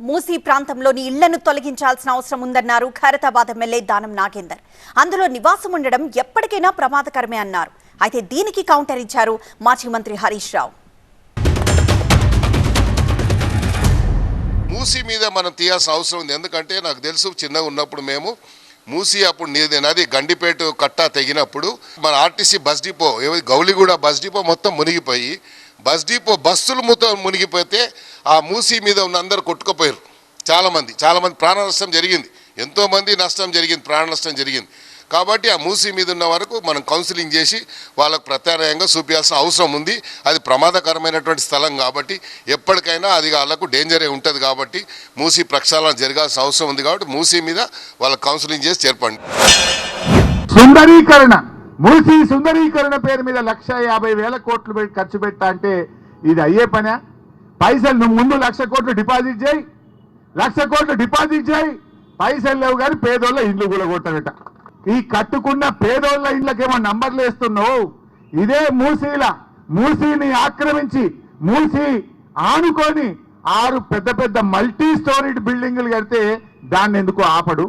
మూసీ ప్రాంతంలోని ఇళ్లను తొలగించాల్సిన అవసరం ఉందన్నారు ఖైరతాబాద్ ఎమ్మెల్యే దానం నాగేందర్. అందులో నివాసం ఉండడం ఎప్పటికైనా ప్రమాదకరమే అన్నారు. అయితే దీనికి కౌంటర్ ఇచ్చారు మాజీ మంత్రి హరీష్ రావు. మూసీ మీద మనం తీయాల్సిన అవసరం ఉంది. ఎందుకంటే నాకు తెలుసు చిన్నగా ఉన్నప్పుడు మేము మూసీ అప్పుడు నది గండిపేట కట్ట తెగినప్పుడు మన RTC bus depot Gowliguda bus depot మొత్తం మునిగిపోయి బస్సులు మొత్తం మునిగిపోతే ఆ మూసీ మీద ఉన్న అందరు కొట్టుకుపోయారు. చాలామంది ప్రాణ నష్టం జరిగింది. ఎంతోమంది నష్టం జరిగింది, ప్రాణ నష్టం జరిగింది. కాబట్టి ఆ మూసీ మీద ఉన్న వరకు మనం కౌన్సిలింగ్ చేసి వాళ్ళకు ప్రత్యామ్నాయంగా చూపించాల్సిన అవసరం ఉంది. అది ప్రమాదకరమైనటువంటి స్థలం కాబట్టి ఎప్పటికైనా అది వాళ్ళకు డేంజరే ఉంటుంది. కాబట్టి మూసీ ప్రక్షాళన జరగాల్సిన అవసరం ఉంది. కాబట్టి మూసీ మీద వాళ్ళకు కౌన్సిలింగ్ చేసి చేర్పండి. సుందరీకరణ, మూసీ సుందరీకరణ పేరు మీద 1,50,000 కోట్లు ఖర్చు పెట్టా అంటే ఇది అయ్యే పనా? పైసలు నువ్వు ముందు 1,00,000 కోట్లు డిపాజిట్ చేయి, 1,00,000 కోట్లు డిపాజిట్ చేయి. పైసలు లేవు కానీ పేదోళ్ళ ఇండ్లు కూడా కొట్టగట. ఈ కట్టుకున్న పేదోళ్ళ ఇండ్లకేమో నంబర్లు వేస్తున్నావు. ఇదే మూసీని ఆక్రమించి మూసీ ఆనుకొని 6 పెద్ద మల్టీ స్టోరీడ్ బిల్డింగులు కడితే దాన్ని ఎందుకు ఆపడు?